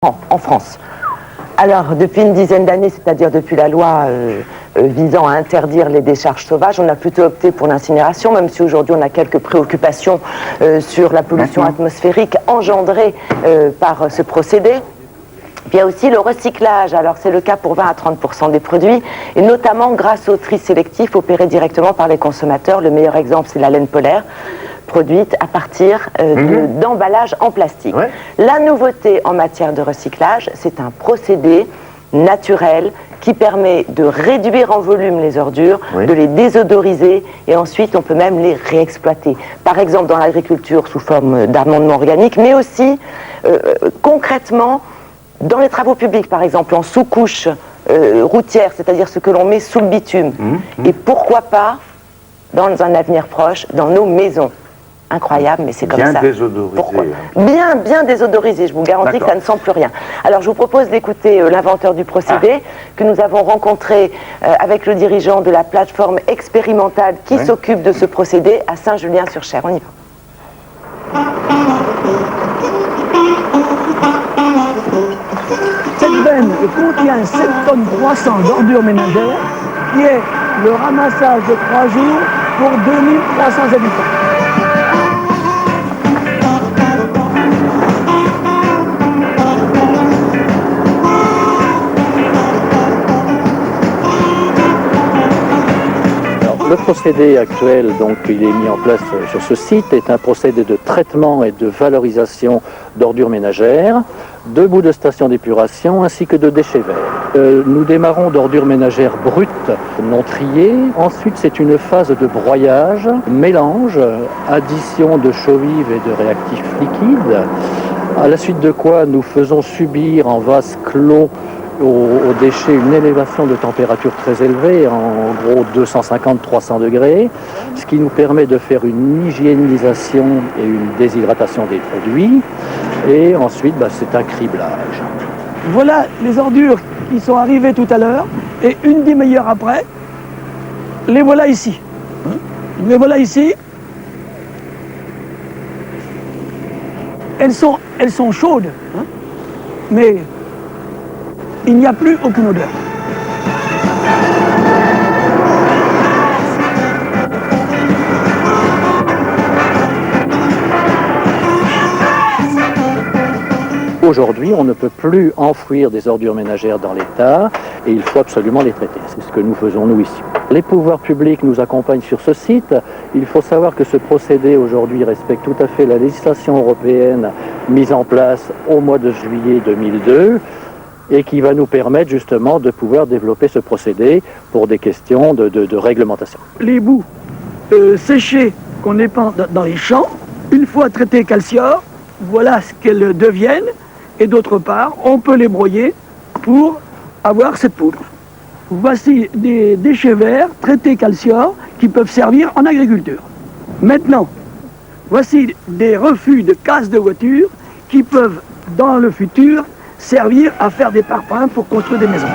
en France. Alors, depuis une dizaine d'années, c'est-à-dire depuis la loi visant à interdire les décharges sauvages, on a plutôt opté pour l'incinération, même si aujourd'hui on a quelques préoccupations sur la pollution atmosphérique engendrée par ce procédé. Il y a aussi le recyclage, alors c'est le cas pour 20 à 30% des produits, et notamment grâce au tri sélectif opéré directement par les consommateurs. Le meilleur exemple, c'est la laine polaire, produite à partir d'emballages en plastique. Ouais. La nouveauté en matière de recyclage, c'est un procédé naturel qui permet de réduire en volume les ordures, de les désodoriser, et ensuite on peut même les réexploiter. Par exemple dans l'agriculture sous forme d'amendement organique, mais aussi concrètement dans les travaux publics, par exemple en sous-couche routière, c'est-à-dire ce que l'on met sous le bitume. Et pourquoi pas, dans un avenir proche, dans nos maisons. Incroyable, mais c'est comme ça. Bien désodorisé. Pourquoi ? Bien désodorisé, je vous garantis que ça ne sent plus rien. Alors je vous propose d'écouter l'inventeur du procédé que nous avons rencontré avec le dirigeant de la plateforme expérimentale qui s'occupe de ce procédé à Saint-Julien-sur-Cher. On y va. Cette benne contient 7 tonnes 300 d'ordures ménagères qui est le ramassage de 3 jours pour 2300 habitants. Le procédé actuel, donc, il est mis en place sur ce site, est un procédé de traitement et de valorisation d'ordures ménagères, de boues de station d'épuration ainsi que de déchets verts. Nous démarrons d'ordures ménagères brutes, non triées. Ensuite, c'est une phase de broyage, mélange, addition de chaux vive et de réactifs liquides. À la suite de quoi nous faisons subir en vase clos aux déchets une élévation de température très élevée, en gros 250-300 degrés, ce qui nous permet de faire une hygiénisation et une déshydratation des produits. Et ensuite, c'est un criblage. Voilà les ordures qui sont arrivées tout à l'heure, et une demi-heure après, les voilà ici. Les voilà ici. Elles sont chaudes, mais il n'y a plus aucune odeur. Aujourd'hui, on ne peut plus enfouir des ordures ménagères dans l'État et il faut absolument les traiter. C'est ce que nous faisons, nous, ici. Les pouvoirs publics nous accompagnent sur ce site. Il faut savoir que ce procédé, aujourd'hui, respecte tout à fait la législation européenne mise en place au mois de juillet 2002 et qui va nous permettre, justement, de pouvoir développer ce procédé pour des questions de réglementation. Les boues séchées qu'on épand dans les champs, une fois traitées calcior, voilà ce qu'elles deviennent. Et d'autre part, on peut les broyer pour avoir cette poudre. Voici des déchets verts traités calcior qui peuvent servir en agriculture. Maintenant, voici des refus de casse de voitures qui peuvent, dans le futur, servir à faire des parpaings pour construire des maisons.